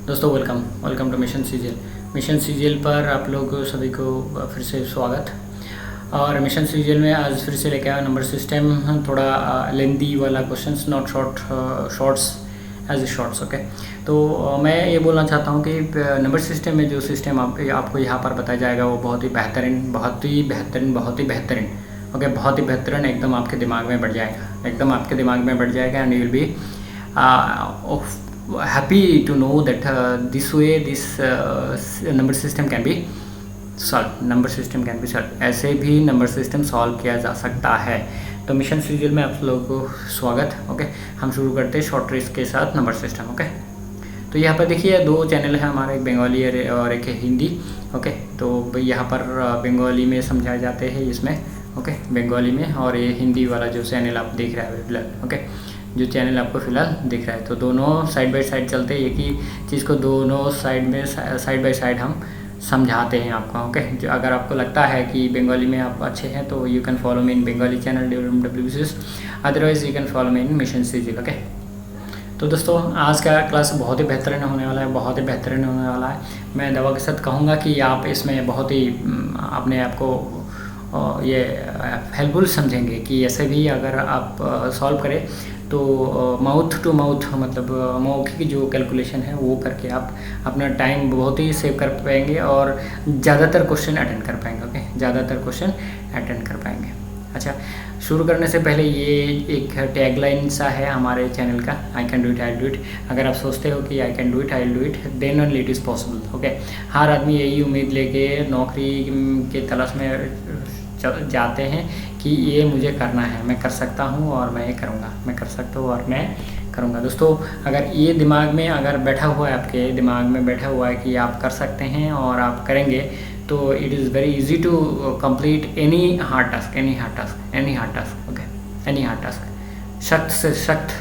दोस्तों welcome welcome to mission CGL पर आप लोग सभी को फिर से स्वागत। और मिशन सीजीएल में आज फिर से लेके आया नंबर सिस्टम, थोड़ा लेंदी वाला questions, not shorts as a shorts. Okay, तो मैं ये बोलना चाहता हूँ कि नंबर सिस्टम में जो सिस्टम आपको यहाँ पर बताया जाएगा वो बहुत ही बेहतरीन ओके, बहुत ही बेहतरीन, एकदम आपके दिमाग में बैठ जाएगा and you will B happy to know that this way this number system can be solved। ऐसे भी नंबर सिस्टम सॉल्व किया जा सकता है। तो मिशन सीरियल में आप लोगों को स्वागत। ओके, हम शुरू करते हैं शॉर्ट ट्रिक्स के साथ नंबर सिस्टम। ओके, तो यहाँ पर देखिए दो चैनल है हमारे, एक बंगाली और एक हिंदी। ओके, तो यहाँ पर बंगाली में समझाए जाते हैं इसमें, ओके, बंगाली में, और ये हिंदी वाला जो चैनल आप देख रहे हैं फिलहाल, ओके, जो चैनल आपको फिलहाल दिख रहा है, तो दोनों साइड बाय साइड चलते हैं। एक ही चीज़ को दोनों साइड में साइड बाय साइड हम समझाते हैं आपको। ओके, जो अगर आपको लगता है कि बंगाली में आप अच्छे हैं तो you can follow me in Bengali channel WWCS, otherwise you can follow me in mission CGL. Okay, तो दोस्तों आज का क्लास बहुत ही बेहतरीन होने वाला है, मैं दवा के साथ कहूँगा कि आप इसमें बहुत ही अपने आप को ये हेल्पफुल समझेंगे कि ऐसे भी अगर आप सॉल्व करें तो माउथ टू माउथ, मतलब मौखिक जो कैलकुलेशन है वो करके आप अपना टाइम बहुत ही सेव कर पाएंगे और ज़्यादातर क्वेश्चन अटेंड कर पाएंगे। ओके, ज़्यादातर क्वेश्चन अटेंड कर पाएंगे। अच्छा, शुरू करने से पहले ये एक टैगलाइन सा है हमारे चैनल का, I can do it, I do it. अगर आप सोचते हो कि I can do it, I do it, then only it is possible. Okay, हर आदमी यही उम्मीद लेके नौकरी के तलाश में जाते हैं कि ये मुझे करना है, मैं कर सकता हूँ और मैं ये करूँगा, मैं कर सकता हूँ और मैं करूँगा। दोस्तों अगर ये दिमाग में अगर बैठा हुआ है, आपके दिमाग में बैठा हुआ है कि आप कर सकते हैं और आप करेंगे, तो it is very easy to complete any hard task. Okay, any hard task, सख्त से सख्त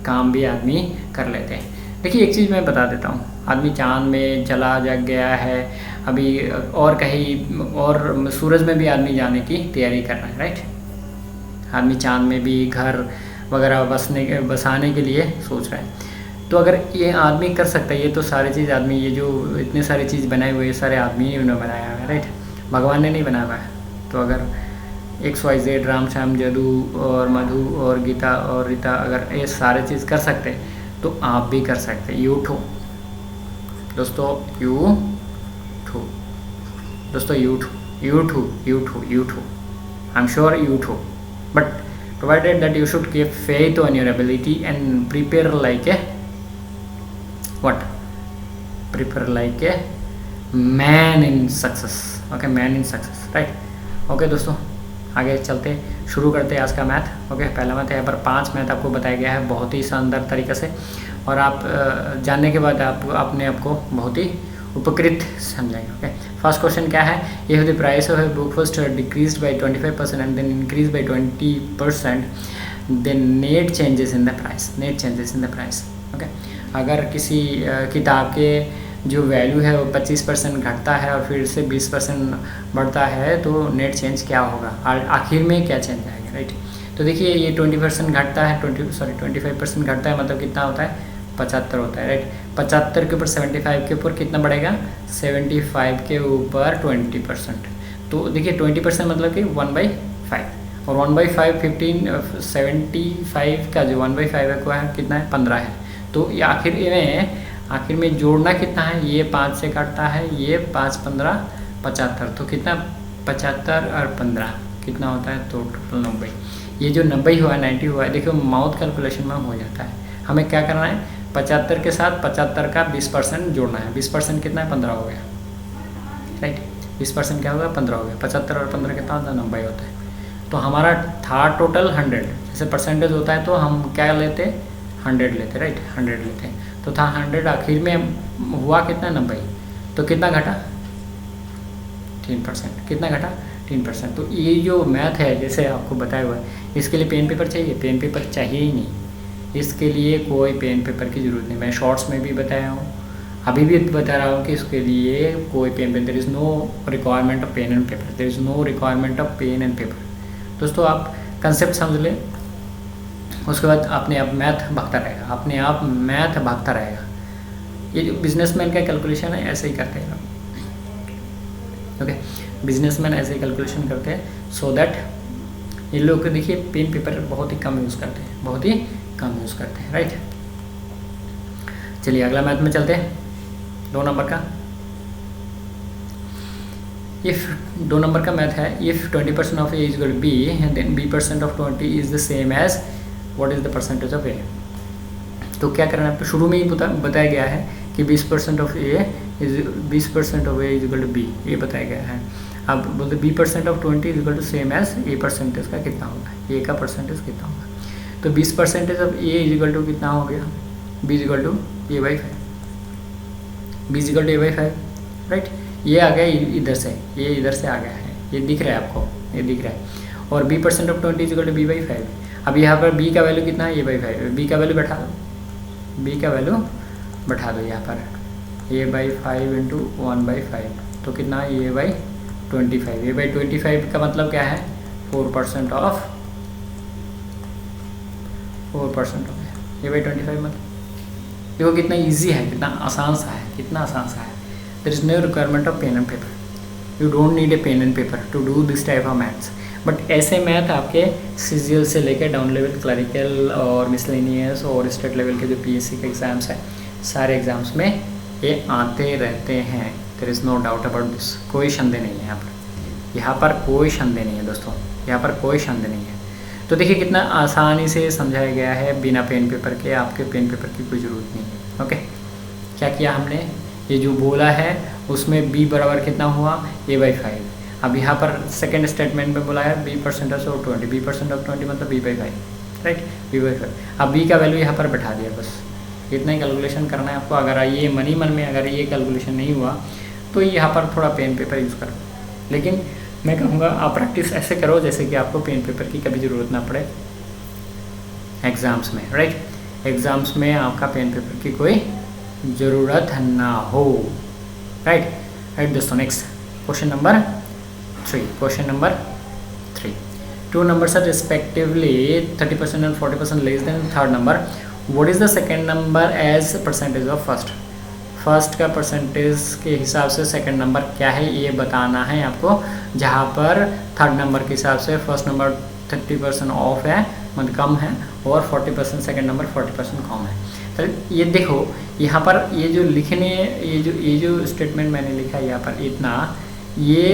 काम भी आदमी कर लेते हैं। देखिए एक चीज़ मैं बता देता हूँ, आदमी चांद में चला जा गया है अभी, और कहीं और सूरज में भी आदमी जाने की तैयारी कर रहा है, राइट। आदमी चांद में भी घर वगैरह बसाने के लिए सोच रहा है। तो अगर ये आदमी कर सकता है, ये तो सारी चीज़ आदमी, ये जो इतने सारी चीज़ बनाए हुए, सारे आदमी ने बनाया है, राइट, भगवान ने नहीं बनाया हुआ है। तो अगर XYZ, राम श्याम जादू और मधु और गीता और रीता अगर ये सारे चीज़ कर सकते हैं तो आप भी कर सकते हैं। यू टू दोस्तों, you too, I'm sure you too, but provided that you should keep faith on your ability and prepare like a man in success। okay, man in success, right। okay दोस्तों, आगे चलते शुरू करते हैं आज का math. Okay, पहला math है, यहाँ पर 5 मैथ आपको बताया गया है बहुत ही शानदार तरीके से, और आप जानने के बाद आप अपने आप को बहुत ही उपकृत समझेंगे। ओके, फर्स्ट क्वेश्चन क्या है, if the price of a book first decreased by 25% and then increase by 20%, then net changes in the price. Okay, अगर किसी किताब के जो वैल्यू है वो 25% घटता है और फिर से 20% बढ़ता है तो नेट चेंज क्या होगा, आखिर में क्या चेंज आएगा, राइट। तो देखिए ये 20% घटता है, 25% घटता है, मतलब कितना होता है, 75 होता है, राइट। 75 के ऊपर 75 के ऊपर कितना बढ़ेगा, 75 के ऊपर 20%। तो देखिए 20% मतलब कि 1/5, और 1/5 75 का जो 1/5 है क्या है, कितना है, 15 है। तो ये आखिर में जोड़ना कितना है, ये 5 से काटता है, ये 5 15 75, तो कितना, 75 और 15 कितना होता है, तो टोटल 90। ये जो 90 हुआ, 90 हुआ है, देखो माउथ कैलकुलेशन में हो जाता है। हमें क्या करना है, 75 के साथ 75 का 20% जोड़ना है। 20% कितना है, 15 हो गया, राइट। 20% क्या होगा, 15 हो गया। 75 और 15 कितना होता है, 90 होता है। तो हमारा था टोटल 100, जैसे परसेंटेज होता है तो हम क्या लेते, 100 लेते, राइट, 100 लेते। तो था 100, आखिर में हुआ कितना, 90, तो कितना घटा, 3%। कितना घटा, 3%। तो ये जो मैथ है जैसे आपको बताया हुआ है, इसके लिए पेन पेपर चाहिए, पेन पेपर चाहिए ही नहीं, इसके लिए कोई पेन पेपर की ज़रूरत नहीं। मैं शॉर्ट्स में भी बताया हूँ, अभी भी बता रहा हूँ कि इसके लिए कोई pen, there is no requirement of pen and paper, दोस्तों आप कंसेप्ट समझ लें, उसके बाद अपने आप मैथ भागता रहेगा, ये जो बिजनेसमैन का कैलकुलेशन है ऐसे ही करते हैं। ओके, बिजनेसमैन ऐसे ही कैलकुलेशन करते हैं। सो दैट ये लोग देखिए पेन पेपर बहुत ही कम यूज़ करते हैं, बहुत ही कम यूज़ करते हैं, राइट। चलिए अगला मैथ में चलते हैं, 2 नंबर का। इफ़ 2 नंबर का मैथ है, if 20% of A is equal to B then b% of 20 is the same as what is the percentage of A. तो क्या करना है, शुरू में ही बताया गया है कि 20% of A is equal to b, ये बताया गया है। अब बोलते b% of 20 is equal to same as a percentage का कितना होगा, ए का परसेंटेज कितना होगा। तो 20% of A is equal to कितना हो गया, b is equal to a/5, b is equal to a/5, right. ये आ गया इधर से, ये इधर से आ गया है, ये दिख रहा है आपको, ये दिख रहा है। और b% of 20 is equal to b/5। अब यहाँ पर b का वैल्यू कितना है, a/5, b का वैल्यू बैठा दो, b का वैल्यू बैठा दो यहाँ पर, a/5 इंटू 1/5 तो कितना है, a/25। a/25 का मतलब क्या है, 4% ऑफ 4% हो गया a/25 मतलब। देखो कितना इजी है, कितना आसान सा है, कितना आसान सा है। There is no requirement of pen and paper, you don't need a pen and paper to do this type of maths. But ऐसे मैथ आपके सीजीएल से लेकर डाउन लेवल क्लरिकल और मिसलेनियस और स्टेट लेवल के जो पीएससी के exams हैं, सारे एग्ज़ाम्स में ये आते रहते हैं। There is no doubt about this, कोई संदेह नहीं है यहाँ पर कोई संदेह नहीं है दोस्तों, यहाँ पर कोई संदेह नहीं है। तो देखिए कितना आसानी से समझाया गया है, बिना पेन पेपर के, आपके पेन पेपर की कोई ज़रूरत नहीं है। ओके, क्या किया हमने, ये जो बोला है उसमें b बराबर कितना हुआ, a/5। अब यहाँ पर सेकेंड स्टेटमेंट में बोला है b% ऑफ 20, b% ऑफ 20 मतलब b/5, राइट, b/5। अब b का वैल्यू यहाँ पर बैठा दिया, बस इतना ही कैलकुलेशन करना है आपको। अगर ये मन में अगर ये कैलकुलेशन नहीं हुआ तो यहाँ पर थोड़ा पेन पेपर यूज़ करो, लेकिन मैं कहूँगा आप प्रैक्टिस ऐसे करो जैसे कि आपको पेन पेपर की कभी ज़रूरत ना पड़े एग्ज़ाम्स में, राइट। एग्ज़ाम्स में आपका पेन पेपर की कोई ज़रूरत ना हो, राइट दोस्तों। Next question number 3, question number 3, 2 numbers are respectively 30% and 40% less than third number. What is the second number as percentage of first? First का परसेंटेज के हिसाब से सेकंड नंबर क्या है ये बताना है आपको, जहाँ पर थर्ड नंबर के हिसाब से फर्स्ट नंबर 30% ऑफ है, मतलब कम है, और 40% सेकंड नंबर 40% कम है। तो ये देखो यहाँ पर ये जो लिखने, ये जो स्टेटमेंट मैंने लिखा है यहाँ पर इतना, ये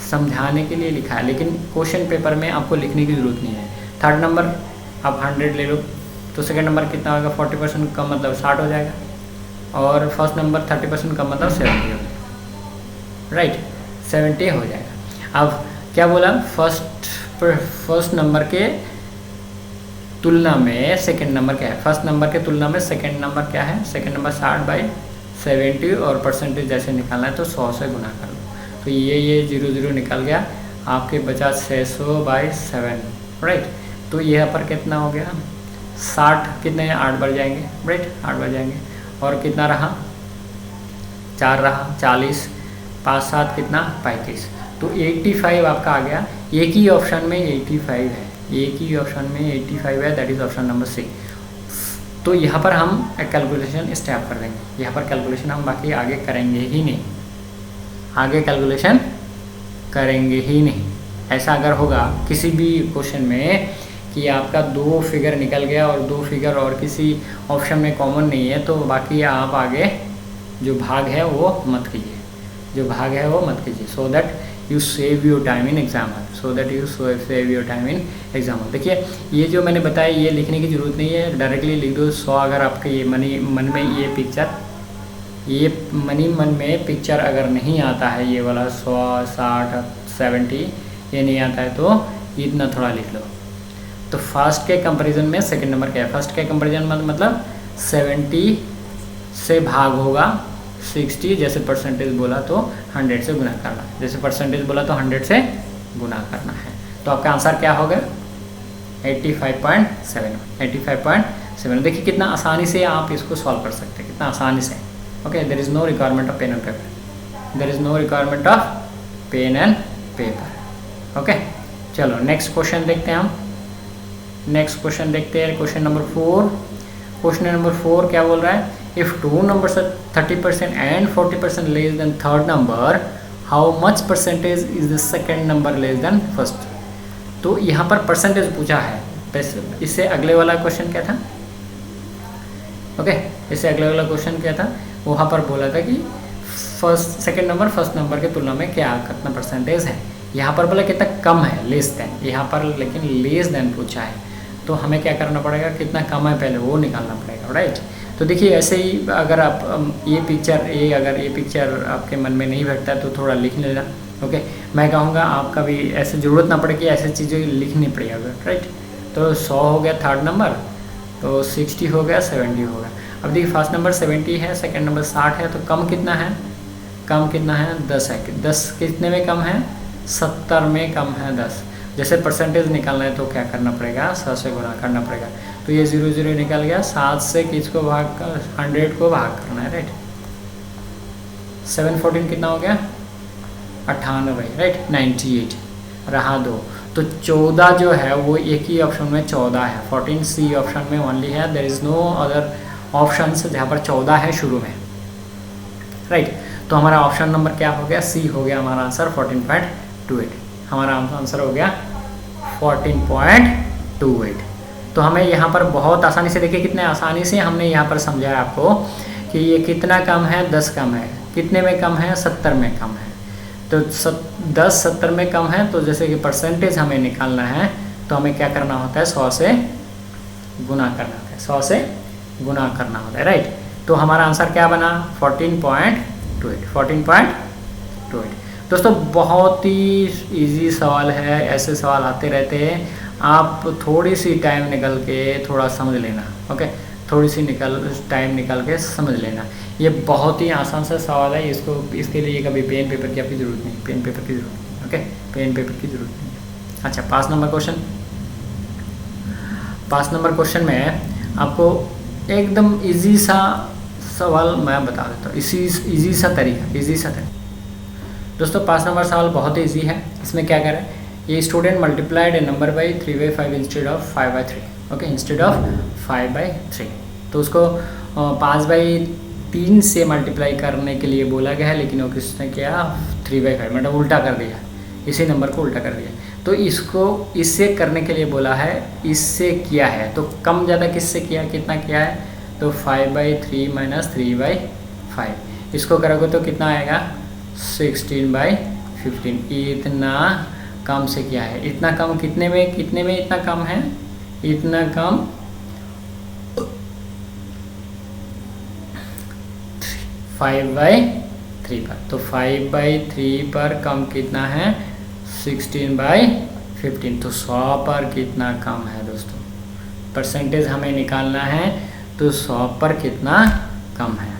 समझाने के लिए लिखा है, लेकिन क्वेश्चन पेपर में आपको लिखने की ज़रूरत नहीं है। थर्ड नंबर आप 100 ले लो तो सेकंड नंबर कितना होगा, 40% कम मतलब 60 हो जाएगा, और फर्स्ट नंबर 30% कम मतलब 70 हो जाएगा, राइट, 70 हो जाएगा। अब क्या बोला, फर्स्ट नंबर के तुलना में सेकंड नंबर क्या है, फर्स्ट नंबर के तुलना में सेकंड नंबर क्या है, सेकंड नंबर 60/70, और परसेंटेज जैसे निकालना है तो 100 से गुना कर लो, तो ये 0 निकल गया, आपके बचा 600/7, राइट। तो यहाँ पर कितना हो गया, 60 कितने 8 बढ़ जाएंगे, राइट, 8 बढ़ जाएंगे, और कितना रहा 4 रहा, 40, 5 7 कितना 35, तो 85 आपका आ गया। एक ही ऑप्शन में 85 है, एक ही ऑप्शन में 85 है, that is option number C. तो यहाँ पर हम कैलकुलेशन स्टॉप कर देंगे, यहाँ पर कैलकुलेशन हम बाकी आगे करेंगे ही नहीं, आगे कैलकुलेशन करेंगे ही नहीं। ऐसा अगर होगा किसी भी क्वेश्चन में कि आपका 2 फिगर निकल गया और 2 फिगर और किसी ऑप्शन में कॉमन नहीं है, तो बाकी आप आगे जो भाग है वो मत कीजिए, जो भाग है वो मत कीजिए, सो that you save your time in exam, so that you save your time in exam. देखिए ये जो मैंने बताया ये लिखने की ज़रूरत नहीं है, डायरेक्टली लिख दो 100। अगर आपके ये मन में ये पिक्चर, ये मन में पिक्चर अगर नहीं आता है, ये वाला 100 60 70 ये नहीं आता है, तो इतना थोड़ा लिख लो। तो फर्स्ट के कंपैरिजन में सेकंड नंबर क्या है, फर्स्ट के कंपैरिजन में मतलब 70 से भाग होगा 60, जैसे परसेंटेज बोला तो 100 से गुना करना है, जैसे परसेंटेज बोला तो 100 से गुना करना है। तो आपका आंसर क्या होगा 85.7, 85.7। देखिए कितना आसानी से आप इसको सॉल्व कर सकते हैं, कितना आसानी से। Okay, there is no requirement of pen and paper, there is no requirement of pen and paper. Okay, चलो नेक्स्ट क्वेश्चन देखते हैं हम, नेक्स्ट क्वेश्चन देखते हैं, क्वेश्चन नंबर 4। क्वेश्चन नंबर 4 क्या बोल रहा है, if two numbers are 30% and 40% less than third number, how much percentage is the second number less than first. तो यहाँ पर परसेंटेज पूछा है। इससे अगले वाला क्वेश्चन क्या था, ओके इससे अगले वाला क्वेश्चन क्या था, वहाँ पर बोला था कि सेकेंड नंबर फर्स्ट नंबर की तुलना में क्या कितना परसेंटेज है। यहाँ पर बोला कितना कम है, लेस देन, यहाँ पर लेकिन लेस देन पूछा है, तो हमें क्या करना पड़ेगा, कितना कम है पहले वो निकालना पड़ेगा, राइट। तो देखिए ऐसे ही अगर आप ये पिक्चर आपके मन में नहीं बैठता है तो थोड़ा लिख लेना, ओके। मैं कहूँगा आपका भी ऐसे ज़रूरत ना पड़े कि ऐसी चीज़ें लिखनी पड़ेगा, राइट। तो 100 हो गया थर्ड नंबर, तो 60 हो गया, 70 हो गया। अब देखिए फर्स्ट नंबर 70 है, सेकंड नंबर 60 है, तो कम कितना है, 10 है। 10 कितने में कम है, 70 में कम है 10। जैसे परसेंटेज निकालना है तो क्या करना पड़ेगा, 100 से गुना करना पड़ेगा। तो ये 0 0 निकल गया, 7 से किसको भाग कर 100 को भाग करना है, राइट। 7 14 कितना हो गया, 98, राइट। 98 रहा 2, तो 14 जो है वो एक ही ऑप्शन में 14 है। 14 सी ऑप्शन में ओनली है, there is no other option जहाँ पर 14 है शुरू में, राइट। तो हमारा ऑप्शन नंबर क्या हो गया, सी हो गया हमारा आंसर 14.28। हमारा आंसर हो गया 14.28। तो हमें यहाँ पर बहुत आसानी से, देखिए कितने आसानी से हमने यहाँ पर समझाया आपको कि ये कितना कम है, 10 कम है, कितने में कम है, 70 में कम है। तो 10 70 में कम है, तो जैसे कि परसेंटेज हमें निकालना है तो हमें क्या करना होता है, 100 से गुना करना होता है, 100 से गुना करना होता है, राइट। तो हमारा आंसर क्या बना, 14.28। दोस्तों बहुत ही इजी सवाल है, ऐसे सवाल आते रहते हैं, आप थोड़ी सी टाइम निकल के थोड़ा समझ लेना, ओके। थोड़ी सी टाइम निकल के समझ लेना। ये बहुत ही आसान सा सवाल है, इसके लिए कभी पेन पेपर की आपकी ज़रूरत नहीं, पेन पेपर की ज़रूरत नहीं, ओके, पेन पेपर की ज़रूरत नहीं है। अच्छा, 5 नंबर क्वेश्चन में आपको एकदम इजी सा सवाल मैं बता देता हूँ, इजी सा तरीका। दोस्तों 5 नंबर सवाल बहुत ही ईजी है। इसमें क्या करें, ये student multiplied A number by 3/5 instead of 5/3, okay, instead of 5/3। तो उसको 5/3 से मल्टीप्लाई करने के लिए बोला गया है, लेकिन वो किसने किया, 3/5 मतलब उल्टा कर दिया, इसी नंबर को उल्टा कर दिया। तो इससे करने के लिए बोला है, इससे किया है, तो कम ज़्यादा किससे किया, कितना किया है, तो 5/3 माइनस 3/5। इसको करोगे तो कितना आएगा, 16/15। इतना कम से किया है, इतना कम कितने में इतना कम है, इतना कम 5/3 पर। तो 5/3 पर कम कितना है, 16/15। तो 100 पर कितना कम है दोस्तों, परसेंटेज हमें निकालना है, तो 100 पर कितना कम है,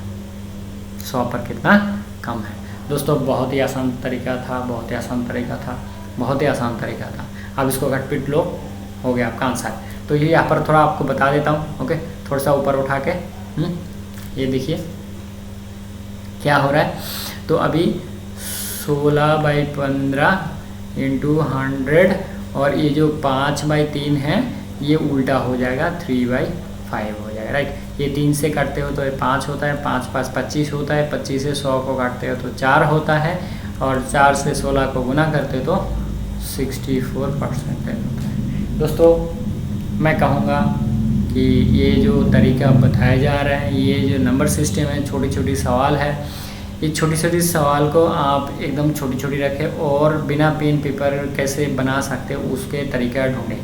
100 पर कितना कम है। दोस्तों बहुत ही आसान तरीका था, अब इसको घटपिट लो, हो गया आपका आंसर। तो ये यहाँ पर थोड़ा आपको बता देता हूँ, ओके, थोड़ा सा ऊपर उठा के, ये देखिए क्या हो रहा है। तो अभी 16/15 इंटू 100, और ये जो 5/3 है ये उल्टा हो जाएगा, 3/5 हो जाएगा, राइट। ये 3 से काटते हो तो ये 5 होता है, 5 5 25 होता है, 25 से 100 को काटते हो तो 4 होता है, और 4 से 16 को गुना करते हो तो 64% होता है। दोस्तों मैं कहूँगा कि ये जो तरीका बताया जा रहा है, ये जो नंबर सिस्टम है, छोटी सवाल है, ये छोटी सवाल को आप एकदम छोटी रखें, और बिना पेन पेपर कैसे बना सकते हो उसके तरीका ढूंढें,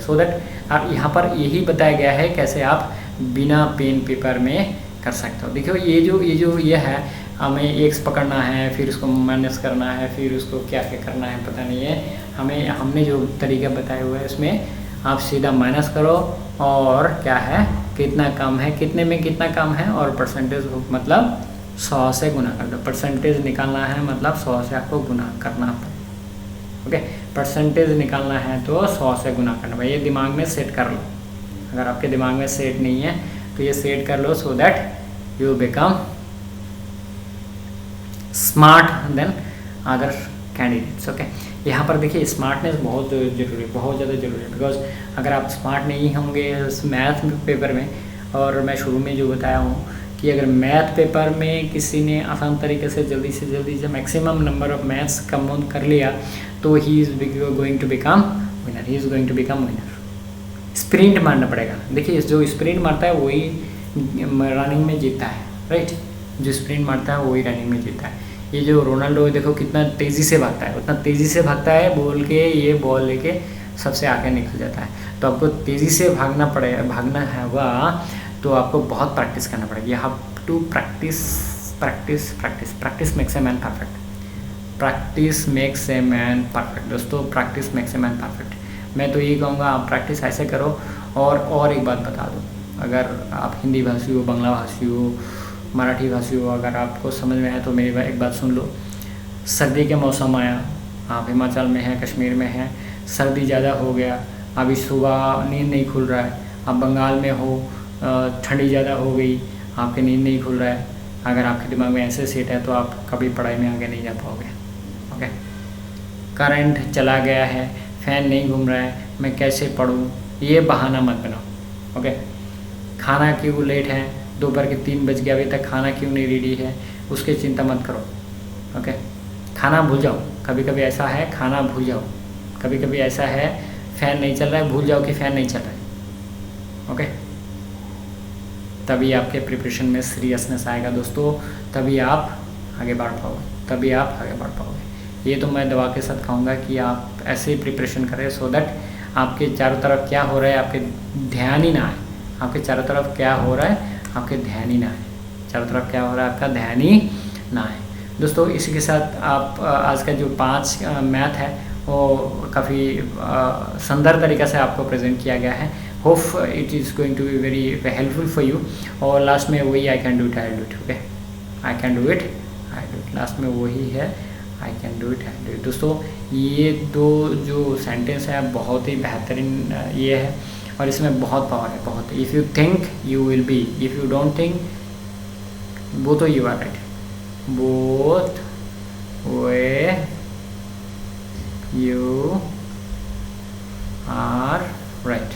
सो दैट आप यहाँ पर यही बताया गया है कैसे आप बिना पेन पेपर में कर सकते हो। देखियो ये है, हमें एक्स पकड़ना है, फिर उसको माइनस करना है, फिर उसको क्या करना है पता नहीं है, हमने जो तरीका बताया हुआ है उसमें आप सीधा माइनस करो, और क्या है, कितना कम है, कितने में कितना कम है, और परसेंटेज मतलब 100 से गुना कर दो। परसेंटेज निकालना है मतलब 100 से आपको गुना करना है, ओके। परसेंटेज निकालना है तो 100 से गुना करना है, ये दिमाग में सेट कर लो। अगर आपके दिमाग में सेट नहीं है तो ये सेट कर लो, so that you become smart then other candidates, okay. यहाँ पर देखिए स्मार्टनेस बहुत ज़्यादा जरूरी है, बिकॉज अगर आप स्मार्ट नहीं होंगे मैथ पेपर में और मैं शुरू में जो बताया हूँ कि अगर मैथ पेपर में किसी ने आसान तरीके से जल्दी जब मैक्सिमम नंबर ऑफ मैथ्स कम कर लिया तो he is going to become winner, he is going to become winner. Sprint मारना पड़ेगा। देखिए जो स्प्रिंट मारता है वही रनिंग में जीतता है, राइट। जो स्प्रिंट मारता है वही रनिंग में जीतता है। ये जो रोनाल्डो देखो कितना तेज़ी से भागता है, उतना तेज़ी से भागता है बोल के ये बॉल लेके सबसे आगे निकल जाता है। तो आपको तेज़ी से भागना होगा तो आपको बहुत प्रैक्टिस करना पड़ेगा। You have to practice makes a man perfect. Practice makes a man perfect दोस्तों, practice makes a man perfect. मैं तो ये कहूँगा आप प्रैक्टिस ऐसे करो। और एक बात बता दूँ, अगर आप हिंदी भाषी हो, बांग्ला भाषी हो, मराठी भाषी हो, अगर आपको समझ में आए तो मेरी एक बात सुन लो। सर्दी के मौसम आया, आप हिमाचल में हैं, कश्मीर में हैं, सर्दी ज़्यादा हो गया, अभी सुबह नींद नहीं खुल रहा है। आप बंगाल में हो, ठंडी ज़्यादा हो गई, आपके नींद नहीं खुल रहा है। अगर आपके दिमाग में ऐसे सेट है तो आप कभी पढ़ाई में आगे नहीं जा पाओगे। ओके, करंट चला गया है, फ़ैन नहीं घूम रहा है, मैं कैसे पढ़ूँ, ये बहाना मत बनाओ। ओके, खाना क्यों लेट है, दोपहर के 3 बज गए, अभी तक खाना क्यों नहीं रेडी है, उसकी चिंता मत करो। ओके, खाना भूल जाओ। कभी कभी ऐसा है खाना भूल जाओ, कभी कभी ऐसा है फ़ैन नहीं चल रहा है, भूल जाओ कि फ़ैन नहीं चल रहा है। ओके, तभी आपके प्रिपरेशन में सीरियसनेस आएगा दोस्तों, तभी आप आगे बढ़ पाओगे। ये तो मैं दवा के साथ कहूँगा कि आप ऐसे ही प्रिपरेशन करें सो दैट आपके चारों तरफ क्या हो रहा है आपके ध्यान ही ना आए। आपके चारों तरफ क्या हो रहा है आपके ध्यान ही ना आए, चारों तरफ क्या हो रहा है आपका ध्यान ही ना आए। दोस्तों इसी के साथ आप आज का जो 5 मैथ है वो काफ़ी सुंदर तरीक़े से आपको प्रेजेंट किया गया है। Hope it is going to be very helpful for you. और लास्ट में वही I can do it, okay, I can do it, last में वही है आई कैन डू इट। दोस्तों ये 2 जो सेंटेंस है बहुत ही बेहतरीन ये है और इसमें बहुत पावर है, बहुत। If you think you will be, if you don't think both you are right, both way you are right,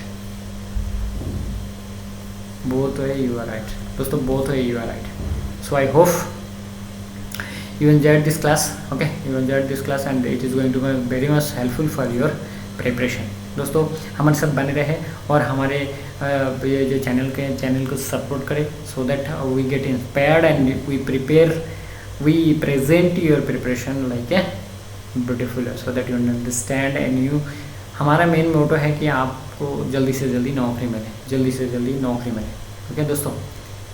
both way you are right दोस्तों, both way you are right. So I hope you enjoyed this class. Okay, you enjoyed this class and it is going to be very much helpful for your preparation. दोस्तों हमारे साथ बने रहे और हमारे ये जो चैनल को सपोर्ट करें so that we get inspired and we present your preparation like a beautiful है so that you understand and you। हमारा मेन मोटो है कि आपको जल्दी से जल्दी नौकरी मिले, ओके दोस्तों,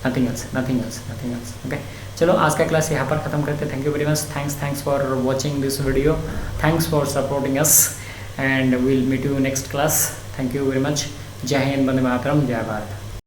नथिंग एल्स। ओके, चलो आज का क्लास यहाँ पर ख़त्म करते हैं। Thank you very much, thanks for watching this video, thanks for supporting us and will meet you next class. Thank you very much. जय हिंद, वंदे मातरम, जय भारत।